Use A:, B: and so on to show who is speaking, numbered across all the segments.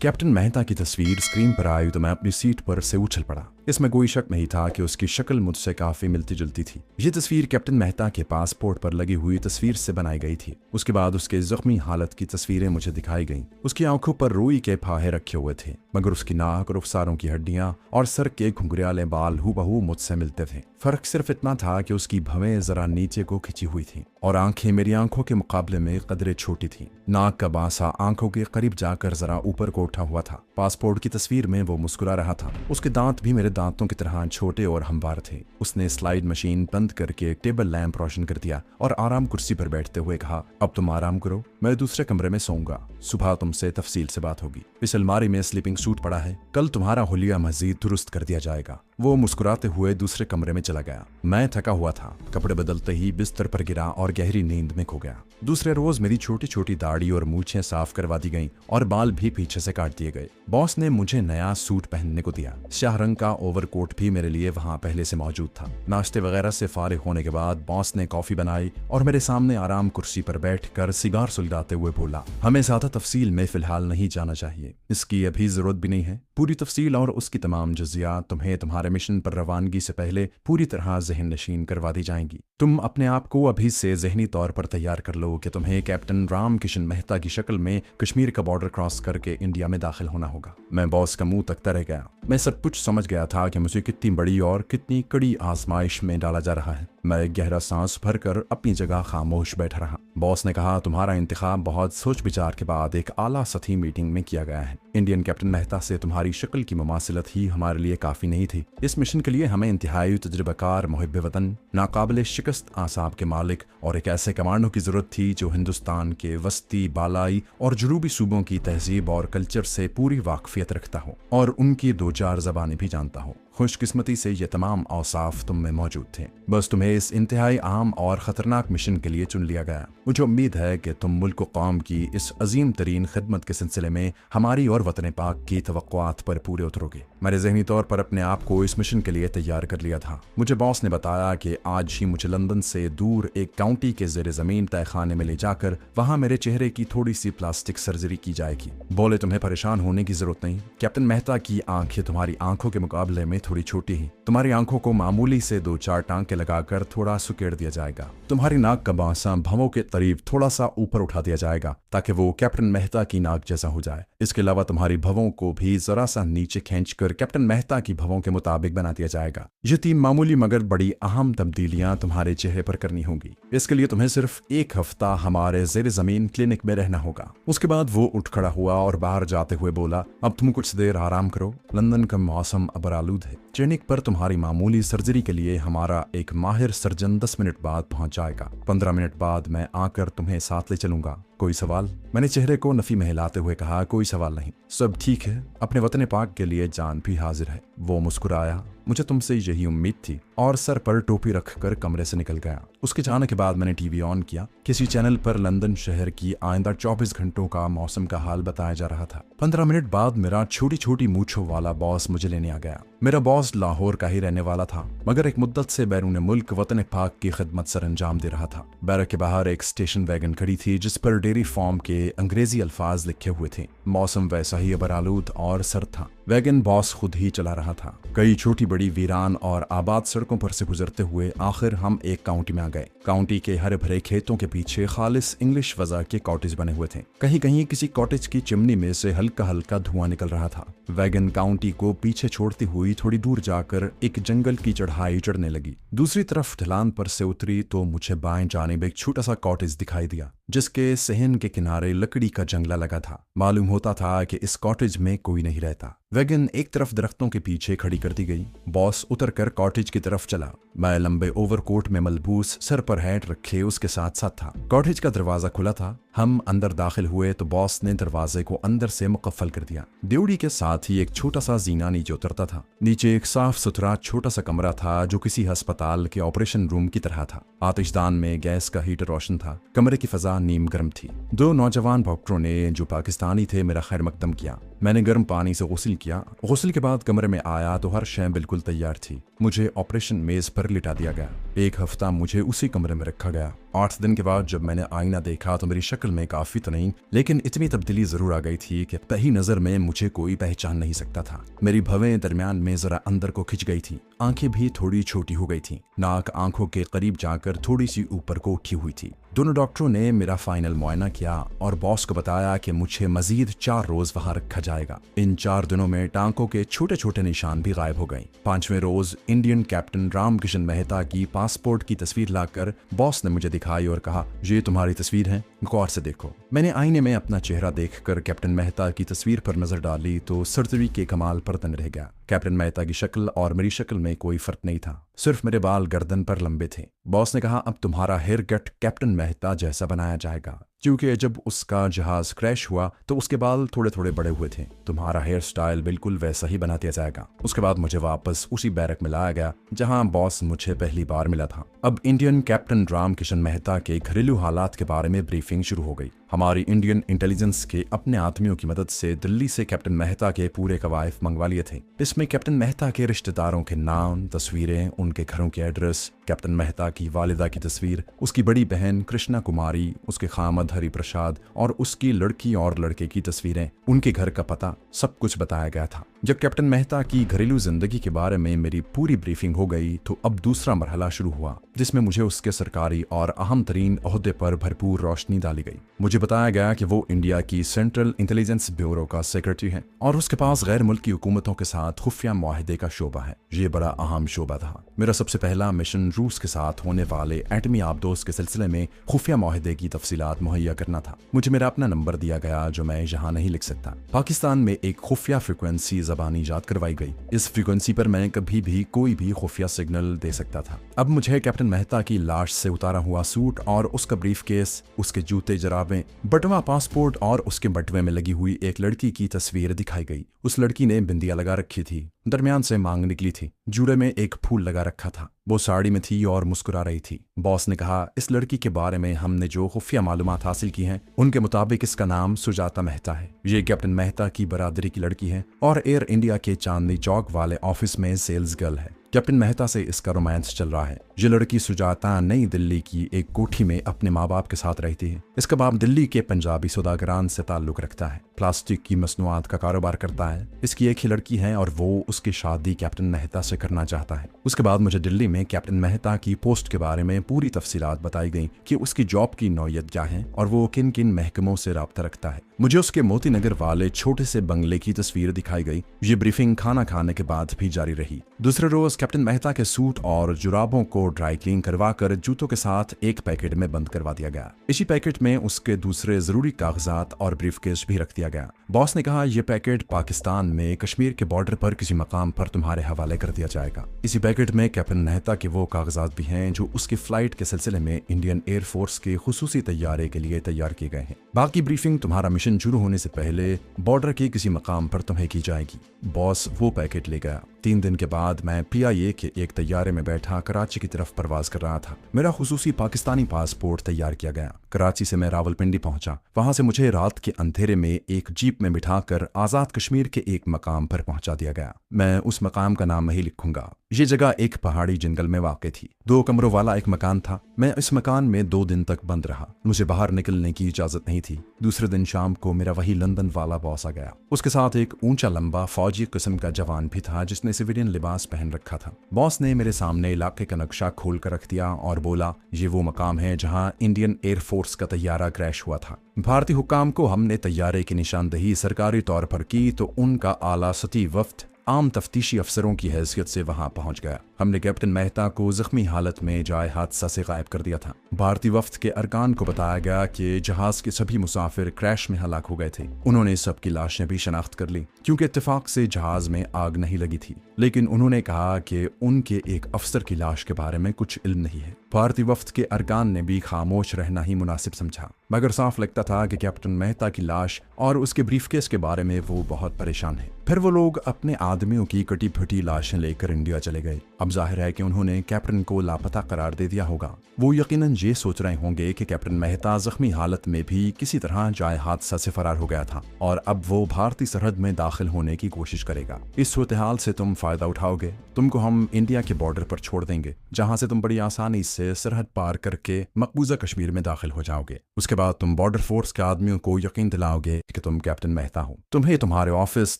A: Captain Mehta की तस्वीर screen पर आई तो मैं अपनी सीट पर से उछल पड़ा। इसमें कोई शक नहीं था कि उसकी शक्ल मुझसे काफी मिलती जुलती थी। ये तस्वीर कैप्टन मेहता के पासपोर्ट पर लगी हुई तस्वीर से बनाई गई थी। उसके बाद उसके जख्मी हालत की तस्वीरें मुझे दिखाई गईं। उसकी आंखों पर रुई के फाहे रखे हुए थे, मगर उसकी नाक, रुखसारों की हड्डियां और सर के घुंघराले बाल हूबहू मुझसे मिलते थे। फर्क सिर्फ इतना था कि उसकी भवें जरा नीचे को खिंची हुई थी और आंखें मेरी आंखों के मुकाबले में कदरे छोटी थी। नाक का बांसा आंखों के करीब जाकर जरा ऊपर को उठा हुआ था। पासपोर्ट की तस्वीर में वो मुस्कुरा रहा था। उसके दांत भी मेरे दांतों की तरह छोटे और हमवार थे। उसने स्लाइड मशीन बंद करके टेबल लैंप रोशन कर दिया और आराम कुर्सी पर बैठते हुए कहा, अब तुम आराम करो, मैं दूसरे कमरे में सोऊंगा। सुबह तुमसे तफसील से बात होगी। इस अलमारी में स्लीपिंग सूट पड़ा है, कल तुम्हारा हुलिया मजीद दुरुस्त कर दिया जाएगा। वो मुस्कुराते हुए दूसरे कमरे में चला गया। मैं थका हुआ था। कपड़े बदलते ही बिस्तर पर गिरा और गहरी नींद में खो गया। दूसरे रोज मेरी छोटी छोटी दाढ़ी और मूछें साफ करवा दी गईं और बाल भी पीछे से काट दिए गए। बॉस ने मुझे नया सूट पहनने को दिया। स्याह रंग का ओवरकोट भी मेरे लिए वहां पहले से मौजूद था। नाश्ते वगैरह से फारिग होने के बाद बॉस ने कॉफी बनाई और मेरे सामने आराम कुर्सी पर बैठकर सिगार सुलगाते हुए बोला, हमें ज्यादा तफसील में फिलहाल नहीं जाना चाहिए, इसकी अभी जरूरत भी नहीं है। पूरी तफसील और उसकी तमाम जजियात तुम्हें तुम्हारे मिशन पर रवानगी से पहले पूरी तरह जहन नशीन करवा दी जाएंगी। तुम अपने आप को अभी से जहनी तौर पर तैयार कर लो कि तुम्हें कैप्टन राम किशन मेहता की शक्ल में कश्मीर का बॉर्डर क्रॉस करके इंडिया में दाखिल होना होगा। मैं बॉस का मुंह तकता रह गया। मैं सब कुछ समझ गया था कि मुझे कितनी बड़ी और कितनी कड़ी आजमाइश में डाला जा रहा है। मैं एक गहरा सांस भरकर अपनी जगह खामोश बैठा रहा। बॉस ने कहा, तुम्हारा इंतखाब बहुत सोच विचार के बाद एक आला सतही मीटिंग में किया गया है। इंडियन कैप्टन मेहता से तुम्हारी शक्ल की मुमासिलत ही हमारे लिए काफी नहीं थी। इस मिशन के लिए हमें इंतहाई तजुर्बाकार, मुहिब वतन, नाकाबिल शिकस्त आसाब के मालिक और एक ऐसे कमांडो की जरूरत थी जो हिंदुस्तान के वस्ती, बालाई और जनूबी सूबों की तहजीब और कल्चर से पूरी वाकफियत रखता हो और उनकी 2-4 ज़बानें भी जानता हो। खुशकिस्मती से ये तमाम औसाफ तुम में मौजूद थे। बस तुम्हें इस इंतहाई अहम और ख़तरनाक मिशन के लिए चुन लिया गया। मुझे उम्मीद है कि तुम मुल्क कौम की इस अजीम तरीन खिदमत के सिलसिले में हमारी और वतन पाक की तवक्कुआत पर पूरे उतरोगे। मैंने ज़हनी तौर पर अपने आप को इस मिशन के लिए तैयार कर लिया था। मुझे बॉस ने बताया कि आज ही मुझे लंदन से दूर एक काउंटी के ज़ेर ज़मीन तहखाने में ले जाकर वहाँ मेरे चेहरे की थोड़ी सी प्लास्टिक सर्जरी की जाएगी। बोले, तुम्हें परेशान होने की जरूरत नहीं। कैप्टन मेहता की आंखें तुम्हारी आंखों के मुकाबले में थोड़ी छोटी ही। तुम्हारी आंखों को मामूली से 2-4 टांके लगाकर थोड़ा सुकेड़ दिया जाएगा। तुम्हारी नाक का बांसा भवों के करीब थोड़ा सा ऊपर उठा दिया जाएगा ताकि वो कैप्टन मेहता की नाक जैसा हो जाए। इसके अलावा तुम्हारी भवों को भी जरा सा नीचे खींचकर कैप्टन मेहता की भवों के मुताबिक बना दिया जाएगा। ये 3 मामूली मगर बड़ी अहम तब्दीलियां तुम्हारे चेहरे पर करनी होंगी। इसके लिए तुम्हें सिर्फ 1 हफ्ता हमारे ज़ेर ज़मीन क्लिनिक में रहना होगा। उसके बाद वो उठ खड़ा हुआ और बाहर जाते हुए बोला, अब तुम कुछ देर आराम करो। लंदन का मौसम अबरालूद है। क्लिनिक पर तुम्हारी मामूली सर्जरी के लिए हमारा एक माहिर सर्जन 10 मिनट बाद पहुंच जाएगा। 15 मिनट बाद मैं आकर तुम्हें साथ ले चलूंगा। कोई सवाल? मैंने चेहरे को नफी में हिलाते हुए कहा, कोई सवाल नहीं, सब ठीक है। अपने वतन पाक के लिए जान भी हाजिर है। वो मुस्कुराया, मुझे तुमसे यही उम्मीद थी, और सर पर टोपी रखकर कमरे से निकल गया। उसके जाने के बाद मैंने टीवी ऑन किया। किसी चैनल पर लंदन शहर की आइंदा 24 घंटों का मौसम का हाल बताया जा रहा था। 15 मिनट बाद मेरा छोटी छोटी मूछों वाला बॉस मुझे लेने आ गया। मेरा बॉस लाहौर का ही रहने वाला था, मगर एक मुद्दत से बैरून मुल्क वतन पाक की खिदमत सर अंजाम दे रहा था। बैरक के बाहर एक स्टेशन वैगन खड़ी थी जिस पर डेयरी फार्म के अंग्रेजी अल्फाज लिखे हुए थे। मौसम वैसा ही अबरालूद और सर्द था। वैगन बॉस खुद ही चला रहा था। कई छोटी बड़ी वीरान और आबाद सड़कों पर से गुजरते हुए आखिर हम एक काउंटी में आ गए। काउंटी के हरे भरे खेतों के पीछे खालिस इंग्लिश वज़ा के कॉटेज बने हुए थे। कहीं कहीं किसी कॉटेज की चिमनी में से हल्का हल्का धुआं निकल रहा था। वैगन काउंटी को पीछे छोड़ती हुई थोड़ी दूर जाकर एक जंगल की चढ़ाई चढ़ने लगी। दूसरी तरफ ढलान पर से उतरी तो मुझे बाएं जानिब एक छोटा सा कॉटेज दिखाई दिया जिसके सहन के किनारे लकड़ी का जंगला लगा था। मालूम होता था कि इस कॉटेज में कोई नहीं रहता। वैगन एक तरफ दरख्तों के पीछे खड़ी कर दी गई। बॉस उतरकर कॉटेज की तरफ चला। मैं लंबे ओवरकोट में मलबूस, सर पर हैट रखे उसके साथ साथ था। कॉटेज का दरवाजा खुला था। हम अंदर दाखिल हुए तो बॉस ने दरवाजे को अंदर से मुकफ्फल कर दिया। ड्योढ़ी के साथ ही एक छोटा सा जीना नीचे उतरता था। नीचे एक साफ सुथरा छोटा सा कमरा था जो किसी अस्पताल के ऑपरेशन रूम की तरह था। आतिशदान में गैस का हीटर रोशन था। कमरे की फजा नीम गर्म थी। 2 नौजवान डॉक्टरों ने, जो पाकिस्तानी थे, मेरा खैर मकदम किया। मैंने गर्म पानी से गुस्ल किया। गुस्ल के बाद कमरे में आया तो हर शय बिल्कुल तैयार थी। मुझे ऑपरेशन मेज पर लिटा दिया गया। एक हफ्ता मुझे उसी कमरे में रखा गया। 8 दिन के बाद जब मैंने आईना देखा तो मेरी शक्ल में काफी तो नहीं, लेकिन इतनी तब्दीली जरूर आ गई थी कि पहली नजर में मुझे कोई पहचान नहीं सकता था। मेरी भवें दरमियान में जरा अंदर को खिंच गई थी। आंखें भी थोड़ी छोटी हो गई थी। नाक आंखों के करीब जाकर थोड़ी सी ऊपर को उठी हुई थी। दोनों डॉक्टरों ने मेरा फाइनल मुआयना किया और बॉस को बताया कि मुझे मजीद 4 रोज वहां रखा जाएगा। इन 4 दिनों में टांकों के छोटे छोटे निशान भी गायब हो गए। 5वें रोज इंडियन कैप्टन रामकिशन मेहता की पासपोर्ट की तस्वीर लाकर बॉस ने मुझे दिखाई और कहा, ये तुम्हारी तस्वीर है, गौर से देखो। मैंने आईने में अपना चेहरा देखकर कैप्टन मेहता की तस्वीर पर नजर डाली तो सर्जरी के कमाल पर तन रह गया। कैप्टन मेहता की शक्ल और मेरी शक्ल में कोई फर्क नहीं था, सिर्फ मेरे बाल गर्दन पर लंबे थे। बॉस ने कहा, अब तुम्हारा हेयर कट कैप्टन मेहता जैसा बनाया जाएगा, क्योंकि जब उसका जहाज क्रैश हुआ तो उसके बाल थोड़े थोड़े बड़े हुए थे। तुम्हारा हेयर स्टाइल बिल्कुल वैसा ही बना दिया जाएगा। उसके बाद मुझे वापस उसी बैरक में लाया गया जहां बॉस मुझे पहली बार मिला था। अब इंडियन कैप्टन रामकिशन मेहता के घरेलू हालात के बारे में ब्रीफिंग शुरू हो गई। हमारी इंडियन इंटेलिजेंस के अपने आदमियों की मदद से दिल्ली से कैप्टन मेहता के पूरे कवायफ मंगवा लिए थे। इसमें कैप्टन मेहता के रिश्तेदारों के नाम, तस्वीरें, उनके घरों के एड्रेस, कैप्टन मेहता की वालिदा की तस्वीर, उसकी बड़ी बहन कृष्णा कुमारी, उसके खामद हरि प्रसाद और उसकी लड़की और लड़के की तस्वीरें, उनके घर का पता, सब कुछ बताया गया था। जब कैप्टन मेहता की घरेलू जिंदगी के बारे में मेरी पूरी ब्रीफिंग हो गई तो अब दूसरा मरहला शुरू हुआ, जिसमें मुझे उसके सरकारी और अहम तरीन ओहदे पर भरपूर रोशनी डाली गई। मुझे बताया गया कि वो इंडिया की सेंट्रल इंटेलिजेंस ब्यूरो का सेक्रेटरी है और उसके पास गैर मुल्की हुकूमतों के साथ खुफिया मुआहिदे का शोबा है। ये बड़ा अहम शोबा था। मेरा सबसे पहला मिशन रूस के साथ होने वाले एटमी आबदोज के सिलसिले में खुफिया मुआहिदे की तफसीलात मुहैया करना था। मुझे मेरा अपना नंबर दिया गया जो मैं यहाँ नहीं लिख सकता। पाकिस्तान में एक खुफिया फ्रिक्वेंसी ज़बानी ईजाद करवाई गई। इस फ्रिक्वेंसी पर मैं कभी भी कोई भी खुफिया सिग्नल दे सकता था। अब मुझे कैप्टन मेहता की लाश से उतारा हुआ सूट और उसका ब्रीफ केस, उसके जूते जराबें, बटवा पासपोर्ट और उसके बटवे में लगी हुई एक लड़की की तस्वीर दिखाई गई। उस लड़की ने बिंदिया लगा रखी थी, दरमियान से मांग निकली थी, जूड़े में एक फूल लगा रखा था। वो साड़ी में थी और मुस्कुरा रही थी। बॉस ने कहा, इस लड़की के बारे में हमने जो खुफिया मालूमात हासिल की हैं, उनके मुताबिक इसका नाम सुजाता मेहता है। ये कैप्टन मेहता की बरादरी की लड़की है और एयर इंडिया के चांदनी चौक वाले ऑफिस में सेल्स गर्ल है। कैप्टन मेहता से इसका रोमांस चल रहा है। ये लड़की सुजाता नई दिल्ली की एक कोठी में अपने माँ बाप के साथ रहती है। इसका बाप दिल्ली के पंजाबी सौदागरान से ताल्लुक रखता है, प्लास्टिक की मसनूआत का कारोबार करता है। इसकी एक ही लड़की है और वो उसकी शादी कैप्टन मेहता से करना चाहता है। उसके बाद मुझे दिल्ली में कैप्टन मेहता की पोस्ट के बारे में पूरी तफसीलात बताई गई कि उसकी जॉब की नौयत क्या है और वो किन किन महकमों से राब्ता रखता है। मुझे उसके मोती नगर वाले छोटे से बंगले की तस्वीर दिखाई गई। ये ब्रीफिंग खाना खाने के बाद भी जारी रही। दूसरे रोज कैप्टन मेहता के सूट और जुराबों को ड्राई क्लीन करवाकर जूतों के साथ एक पैकेट में बंद करवा दिया गया। इसी पैकेट में उसके दूसरे जरूरी कागजात और ब्रीफकेस भी रख दिया गया। बॉस ने कहा, यह पैकेट पाकिस्तान में कश्मीर के बॉर्डर पर किसी मकाम पर तुम्हारे हवाले कर दिया जाएगा। इसी पैकेट में कैप्टन मेहता के वो कागजात भी हैं जो उसकी फ्लाइट के सिलसिले में इंडियन एयरफोर्स के खुसूसी तैयारे के लिए तैयार किए गए हैं। बाकी ब्रीफिंग तुम्हारा मिशन शुरू होने से पहले बॉर्डर के किसी मकाम पर तुम्हें की जाएगी। बॉस वो पैकेट ले गया। 3 दिन के बाद मैं PIA के एक तैयारे में बैठा कराची की तरफ परवाज कर रहा था। मेरा खुसूसी पाकिस्तानी पासपोर्ट तैयार किया गया। कराची से मैं रावलपिंडी पहुंचा। वहां से मुझे रात के अंधेरे में एक जीप में बिठाकर आजाद कश्मीर के एक मकाम पर पहुंचा दिया गया। मैं उस मकाम का नाम नहीं लिखूंगा। ये जगह एक पहाड़ी जंगल में वाक़ थी। 2 कमरों वाला एक मकान था। मैं इस मकान में 2 दिन तक बंद रहा। मुझे बाहर निकलने की इजाजत नहीं थी। दूसरे दिन शाम को मेरा वही लंदन वाला बॉस आ गया। उसके साथ एक ऊंचा लंबा फौजी किस्म का जवान भी था जिसने सिविलियन लिबास पहन रखा था। बॉस ने मेरे सामने इलाके का नक्शा खोल कर रख दिया और बोला, ये वो मकाम है जहां इंडियन एयरफोर्स का तैयारा क्रैश हुआ था। भारतीय हुक्काम को हमने तैयारे की निशानदही सरकारी तौर पर की तो उनका आला सती वफ्द आम तफ्तीशी अफसरों की हैसियत से वहां पहुंच गया। हमने कैप्टन मेहता को जख्मी हालत में जाए हादसा से गायब कर दिया था। भारतीय वफ्द के अरकान को बताया गया कि जहाज के सभी मुसाफिर क्रैश में हलाक हो गए थे। उन्होंने सबकी लाशें भी शनाख्त कर ली क्योंकि इत्तेफाक से जहाज में आग नहीं लगी थी, लेकिन उन्होंने कहा कि उनके एक अफसर की लाश के बारे में कुछ इल्म नहीं है। भारतीय वफ्द के अरकान ने भी खामोश रहना ही मुनासिब समझा, मगर साफ लगता था कि कैप्टन मेहता की लाश और उसके ब्रीफकेस के बारे में वो बहुत परेशान है। फिर वो लोग अपने आदमियों की कटी फटी लाशें लेकर इंडिया चले गए। अब अब जाहिर है कि उन्होंने कैप्टन को लापता करार दे दिया होगा। वो यकीनन ये सोच रहे होंगे कि कैप्टन मेहता जख्मी हालत में भी किसी तरह जाए हादसा से फरार हो गया था और अब वो भारतीय सरहद में दाखिल होने की कोशिश करेगा। इस सूरत हाल से तुम फायदा उठाओगे। तुमको हम इंडिया के बॉर्डर पर छोड़ देंगे, जहां से तुम बड़ी आसानी से सरहद पार करके मकबूजा कश्मीर में दाखिल हो जाओगे। उसके बाद तुम बॉर्डर फोर्स के आदमियों को यकीन दिलाओगे कि तुम कैप्टन मेहता हो। तुम्हें तुम्हारे ऑफिस,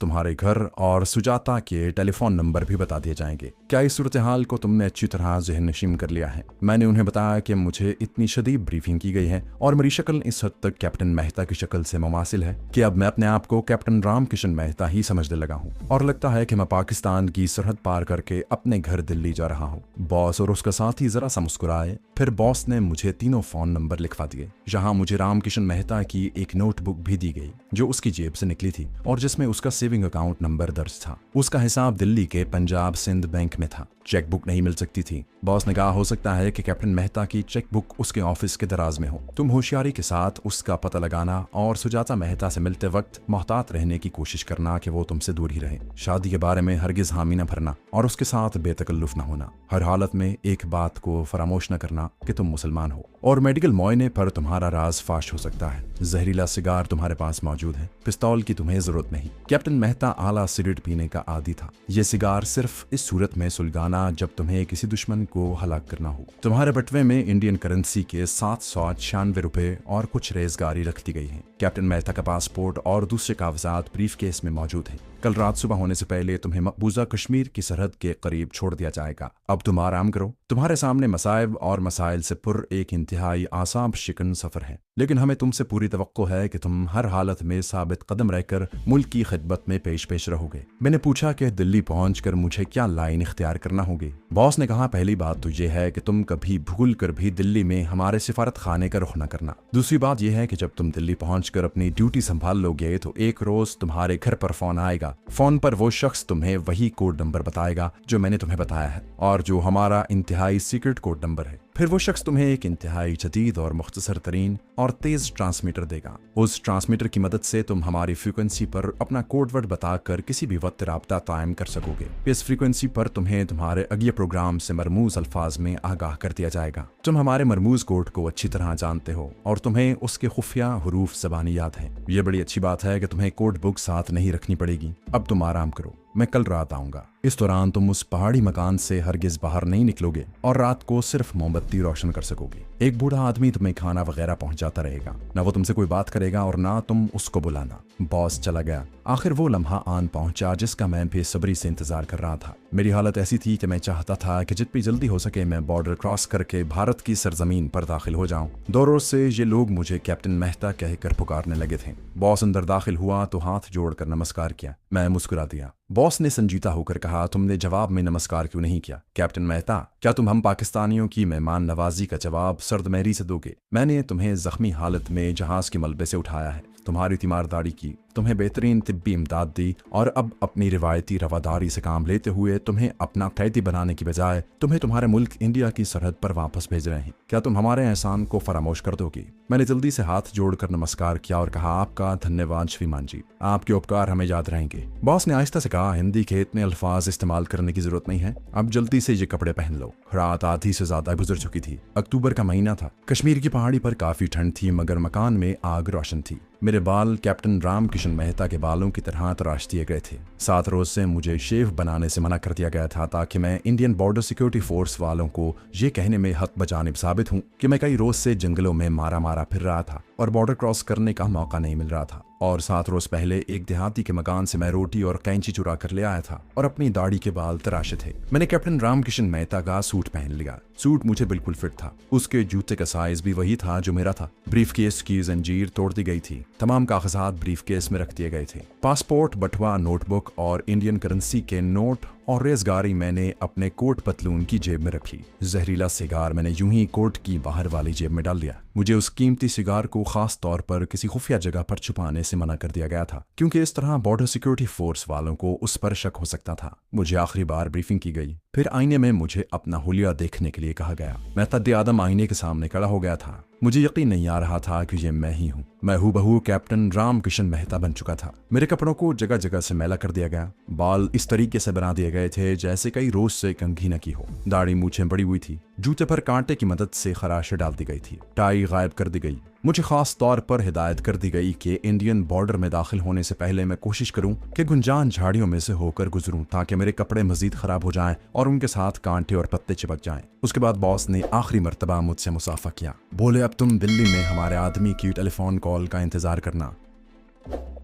A: तुम्हारे घर और सुजाता के टेलीफोन नंबर भी बता दिए जाएंगे। क्या इस सूरत हाल को तुमने अच्छी तरह ज़हन नशीन कर लिया है? मैंने उन्हें बताया कि मुझे इतनी शदीद ब्रीफिंग की गई है और मेरी शक्ल इस हद तक कैप्टन मेहता की शक्ल से मुमासिल है कि अब मैं अपने आप को कैप्टन रामकिशन मेहता ही समझने लगा हूँ और लगता है कि मैं पाकिस्तान की सरहद पार करके अपने घर दिल्ली जा रहा हूँ। बॉस और उसका साथी जरा सा मुस्कुराए। फिर बॉस ने मुझे तीनों फोन नंबर लिखवा दिए, जहाँ मुझे रामकिशन मेहता की एक नोटबुक भी दी गई जो उसकी जेब से निकली थी और जिसमें उसका सेविंग अकाउंट नंबर दर्ज था। उसका हिसाब दिल्ली के पंजाब सिंध बैंक में था। चेकबुक नहीं मिल सकती थी। बॉस ने कहा हो सकता है कि कैप्टन मेहता की चेकबुक उसके ऑफिस के दराज में हो। तुम होशियारी के साथ उसका पता लगाना और सुजाता मेहता से मिलते वक्त मोहतात रहने की कोशिश करना कि वो तुमसे दूर ही रहे। शादी के बारे में हरगिज हामी न भरना और उसके साथ बेतकल्लुफ न होना। हर हालत में एक बात को फरामोश न करना कि तुम मुसलमान हो और मेडिकल मुआयने पर तुम्हारा राज फाश हो सकता है। जहरीला सिगार तुम्हारे पास मौजूद है, पिस्तौल की तुम्हें जरूरत नहीं। कैप्टन मेहता आला सिगरेट पीने का आदी था। ये सिगार सिर्फ इस सूरत में सुलगाना जब तुम्हें किसी दुश्मन को हलाक करना हो। तुम्हारे बटवे में इंडियन करेंसी के 796 रुपए और कुछ रेजगारी रख दी गई है। कैप्टन मेहता का पासपोर्ट और दूसरे कागजात ब्रीफ केस में मौजूद हैं। कल रात सुबह होने से पहले तुम्हें मकबूजा कश्मीर की सरहद के करीब छोड़ दिया जाएगा। अब तुम आराम करो। तुम्हारे सामने मसाइब और मसाइल से पुर एक इंतहाई आसाब शिकन सफर है, लेकिन हमें तुमसे पूरी तवक्को है कि तुम हर हालत में साबित कदम रहकर मुल्क की खिदमत में पेश पेश रहोगे। मैंने पूछा कि दिल्ली पहुंचकर मुझे क्या लाइन इख्तियार करना होगी। बॉस ने कहा पहली बात तो यह है कि तुम कभी भूल कर भी दिल्ली में हमारे सिफारत खाने का रुख न करना। दूसरी बात यह है कि जब तुम दिल्ली पहुंचकर अपनी ड्यूटी संभाल लोगे तो एक रोज तुम्हारे घर पर फोन आएगा। फोन पर वो शख्स तुम्हें वही कोड नंबर बताएगा जो मैंने तुम्हें बताया है और जो हमारा इंतहाई सीक्रेट कोड नंबर है। फिर वो शख्स तुम्हें एक इंतहाई जदीद और मुख्तसर तरीन और तेज ट्रांसमीटर देगा। उस ट्रांसमीटर की मदद से तुम हमारी फ्रीक्वेंसी पर अपना कोड वर्ड बताकर किसी भी वक्त राब्ता कायम कर सकोगे। इस फ्रीक्वेंसी पर तुम्हें तुम्हारे अगले प्रोग्राम से मरमूज अल्फाज में आगाह कर दिया जाएगा। तुम हमारे मरमूज कोड को अच्छी तरह जानते हो और तुम्हें उसके खुफिया हरूफ ज़बानी याद है। ये बड़ी अच्छी बात है कि तुम्हें कोड बुक साथ नहीं रखनी पड़ेगी। अब तुम आराम करो, मैं कल रात आऊंगा। इस दौरान तुम उस पहाड़ी मकान से हरगिज बाहर नहीं निकलोगे और रात को सिर्फ मोमबत्ती रोशन कर सकोगे। एक बूढ़ा आदमी तुम्हें खाना वगैरह पहुंचाता रहेगा। ना वो तुमसे कोई बात करेगा और ना तुम उसको बुलाना। बॉस चला गया। आखिर वो लम्हा आन पहुंचा जिसका मैं बेसब्री से इंतजार कर रहा था। मेरी हालत ऐसी थी कि मैं चाहता था कि जितनी जल्दी हो सके मैं बॉर्डर क्रॉस करके भारत की सरजमीन पर दाखिल हो जाऊं। 2 रोज से ये लोग मुझे कैप्टन मेहता कहकर पुकारने लगे थे। बॉस अंदर दाखिल हुआ तो हाथ जोड़कर नमस्कार किया। मैं मुस्कुरा दिया। बॉस ने संजीदा होकर कहा, तुमने जवाब में नमस्कार क्यों नहीं किया? कैप्टन मेहता, क्या तुम हम पाकिस्तानियों की मेहमान नवाजी का जवाब सर्दमेरी से दोगे? मैंने तुम्हें जख्मी हालत में जहाज के मलबे से उठाया है, तुम्हारी तीमारदारी की, तुम्हें बेहतरीन तिब्बी इमदाद दी और अब अपनी रिवायती रवादारी से काम लेते हुए तुम्हें अपना कैदी बनाने की बजाय तुम्हें तुम्हारे मुल्क इंडिया की सरहद पर वापस भेज रहे हैं। क्या तुम हमारे एहसान को फरामोश कर दोगी? मैंने जल्दी से हाथ जोड़कर नमस्कार किया और कहा, आपका धन्यवाद श्रीमान जी, आपके उपकार हमें याद रहेंगे। बॉस ने आहिस्ता से कहा, हिंदी के इतने अल्फाज इस्तेमाल करने की जरूरत नहीं है, अब जल्दी से ये कपड़े पहन लो। रात आधी से ज्यादा गुजर चुकी थी। अक्टूबर का महीना था। कश्मीर की पहाड़ी पर काफी ठंड थी मगर मकान में आग रोशन थी। मेरे बाल कैप्टन रामकिशन मेहता के बालों की तरह तराश दिए गए थे। 7 रोज से मुझे शेव बनाने से मना कर दिया गया था ताकि मैं इंडियन बॉर्डर सिक्योरिटी फोर्स वालों को ये कहने में हक बजानिब साबित हूँ कि मैं कई रोज से जंगलों में मारा मारा फिर रहा था और बॉर्डर क्रॉस करने का मौका नहीं मिल रहा था। और 7 रोज पहले एक देहाती के मकान से मैं रोटी और कैंची चुरा कर ले आया था और अपनी दाढ़ी के बाल तराशे थे। मैंने कैप्टन रामकिशन मेहता का सूट पहन लिया। सूट मुझे बिल्कुल फिट था। उसके जूते का साइज भी वही था जो मेरा था। ब्रीफ केस की जंजीर तोड़ दी गई थी। तमाम कागजात ब्रीफ केस में रख दिए गए थे। पासपोर्ट, बटुआ, नोटबुक और इंडियन करेंसी के नोट और रेजगारी मैंने अपने कोट पतलून की जेब में रखी। जहरीला सिगार मैंने यूं ही कोट की बाहर वाली जेब में डाल दिया। मुझे उस कीमती सिगार को खास तौर पर किसी खुफिया जगह पर छुपाने से मना कर दिया गया था क्योंकि इस तरह बॉर्डर सिक्योरिटी फोर्स वालों को उस पर शक हो सकता था। मुझे आखिरी बार ब्रीफिंग की गई। फिर आईने में मुझे अपना हुलिया देखने के लिए कहा गया। मैं तद्दे आदम आईने के सामने खड़ा हो गया था। मुझे यकीन नहीं आ रहा था कि ये मैं ही हूँ। मैं हूबहू कैप्टन रामकिशन मेहता बन चुका था। मेरे कपड़ों को जगह जगह से मैला कर दिया गया, बाल इस तरीके से बना दिए गए थे जैसे कई रोज से कंघी न की हो, दाढ़ी मूछें बड़ी हुई थी, जूते पर कांटे की मदद से खराशें डाल दी गई थी, टाई गायब कर दी गई। मुझे खास तौर पर हिदायत कर दी गई कि इंडियन बॉर्डर में दाखिल होने से पहले मैं कोशिश करूं कि गुंजान झाड़ियों में से होकर गुजरूं ताकि मेरे कपड़े मजीद खराब हो जाएं और उनके साथ कांटे और पत्ते चिपक जाएं। उसके बाद बॉस ने आखिरी मर्तबा मुझसे मुसाफा किया। बोले, अब तुम दिल्ली में हमारे आदमी की टेलीफोन कॉल का इंतजार करना।